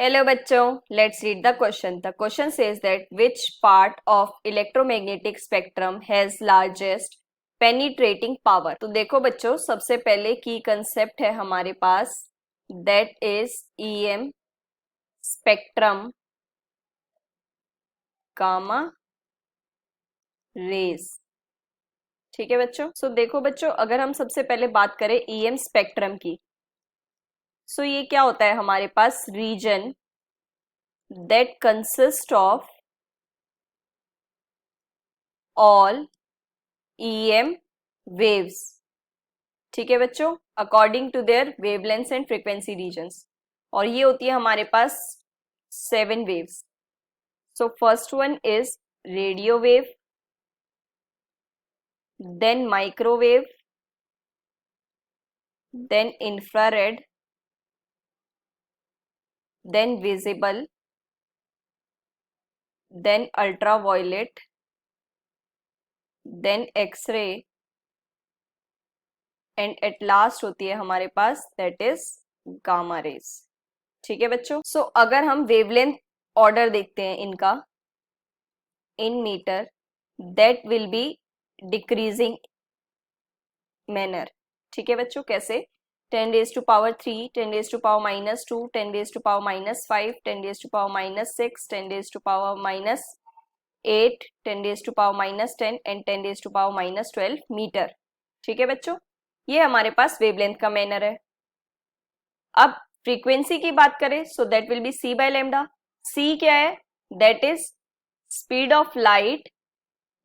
Hello बच्चों, let's read the question. The question says that which part of electromagnetic spectrum has largest penetrating power? तो देखो बच्चों, सबसे पहले की कंसेप्ट है हमारे पास, that is EM spectrum gamma rays. ठीक है बच्चों. सो देखो बच्चों, अगर हम सबसे पहले बात करें EM स्पेक्ट्रम की, सो ये क्या होता है हमारे पास, region that consist of all EM waves. ठीक है बच्चों, according to their wavelength and frequency regions, और ये होती है हमारे पास 7 waves. So first one is radio wave, then microwave, then infrared, then visible, then ultraviolet, then X-ray, and at last होती है हमारे पास दैट इज गामा रेज. ठीक है बच्चों. सो अगर हम वेवलेंथ ऑर्डर देखते हैं इनका in meter, that will be decreasing manner. ठीक है बच्चों, कैसे? 10 raised to power 3, 10 raised to power minus 2, 10 raised to power minus 5, 10 raised to power minus 6, 10 raised to power minus 8, 10 raised to power minus 10 and 10 raised to power minus 12 metre. ठीक है बच्चों, ये हमारे पास wavelength का मैनर है. अब frequency की बात करें, so that will B c by lambda. c क्या है? That is speed of light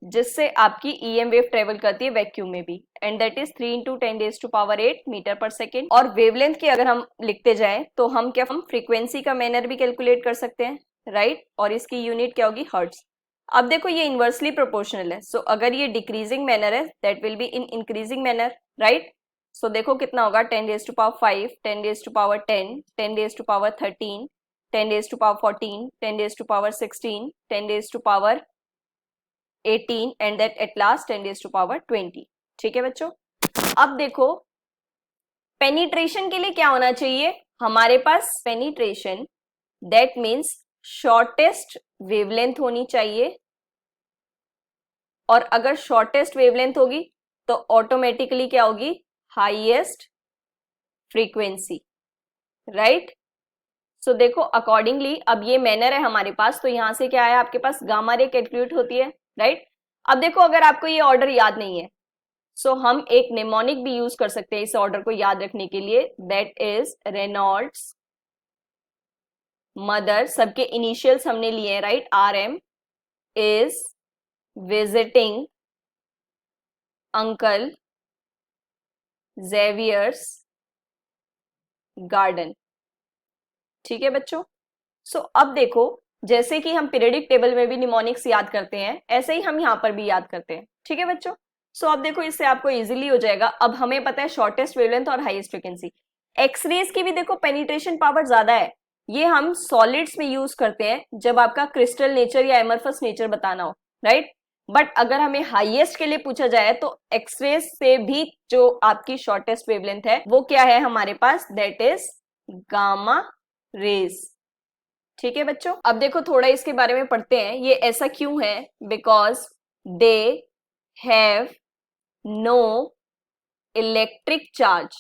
जिससे आपकी EM वेव ट्रेवल करती है वैक्यूम में भी, and that is 3 × 10 raised to power 8 metre पर सेकेंड. और वेवलेंथ की अगर हम लिखते जाएं तो हम फ्रीक्वेंसी का मैनर भी कैलकुलेट कर सकते हैं, राइट? और इसकी यूनिट क्या होगी? हर्ट्ज. अब देखो ये इनवर्सली प्रोपोर्शनल है, सो अगर ये डिक्रीजिंग मैनर है that will be in increasing manner, right? So देखो कितना होगा, 10 raised to power 5, 10 raised to power 10, 10 raised to power 13, 10 raised to power 14, 10 raised to power 16, 10 raised to power 18 and that at last 10 raised to power 20. ठीक है बच्चों. अब देखो penetration के लिए क्या होना चाहिए हमारे पास? Penetration that means shortest wavelength होनी चाहिए, और अगर शॉर्टेस्ट वेवलेंथ होगी तो ऑटोमेटिकली क्या होगी? Highest frequency, right? सो देखो अकॉर्डिंगली अब ये मैनर है हमारे पास, तो यहां से क्या है आपके पास? गामा रे कैलकुलेट होती है, राइट? अब देखो अगर आपको ये ऑर्डर याद नहीं है, सो हम एक निमोनिक भी यूज कर सकते हैं इस ऑर्डर को याद रखने के लिए, दैट इज रेनॉल्ड्स मदर. सबके इनिशियल्स हमने लिए हैं, right? RM is visiting uncle Xavier's garden. ठीक है बच्चों. सो अब देखो जैसे कि हम पीरियडिक टेबल में भी निमोनिक्स याद करते हैं, ऐसे ही हम यहाँ पर भी याद करते हैं. ठीक है बच्चों. सो अब देखो इससे आपको इजीली हो जाएगा. अब हमें पता है शॉर्टेस्ट वेवलेंथ और हाईएस्ट फ्रीक्वेंसी. एक्सरेज की भी देखो पेनिट्रेशन पावर ज्यादा है. ये हम सॉलिड्स में यूज करते हैं जब आपका क्रिस्टल नेचर या एमरफस नेचर बताना हो, राइट? बट अगर हमें हाईएस्ट के लिए पूछा जाए तो एक्सरेज से भी जो आपकी शॉर्टेस्ट वेवलेंथ है वो क्या है हमारे पास? That is gamma rays. ठीक है बच्चों. अब देखो थोड़ा इसके बारे में पढ़ते हैं. ये ऐसा क्यों है? Because they have no electric charge.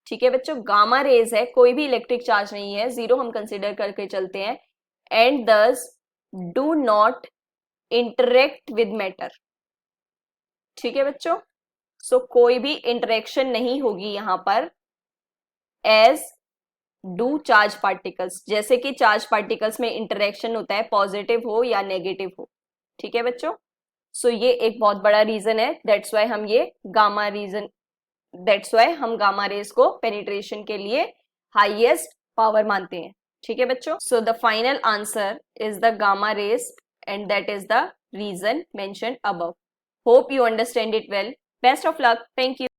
ठीक है बच्चों, गामा रेज है, कोई भी इलेक्ट्रिक चार्ज नहीं है, जीरो हम कंसिडर करके चलते हैं, एंड दस do not interact with matter. ठीक है बच्चों. सो कोई भी इंटरेक्शन नहीं होगी यहां पर एज डू चार्ज पार्टिकल्स. जैसे कि चार्ज पार्टिकल्स में इंटरेक्शन होता है, पॉजिटिव हो या नेगेटिव हो. ठीक है बच्चों. सो ये एक बहुत बड़ा रीजन है, दैट्स वाई हम ये गामा रीजन, दैट्स वाई हम गामा रेज को पेनिट्रेशन के लिए हाईएस्ट पावर मानते हैं. ठीक है बच्चों. So the final answer is the gamma rays and that is the reason mentioned above. Hope you understand it well. Best of luck. Thank you.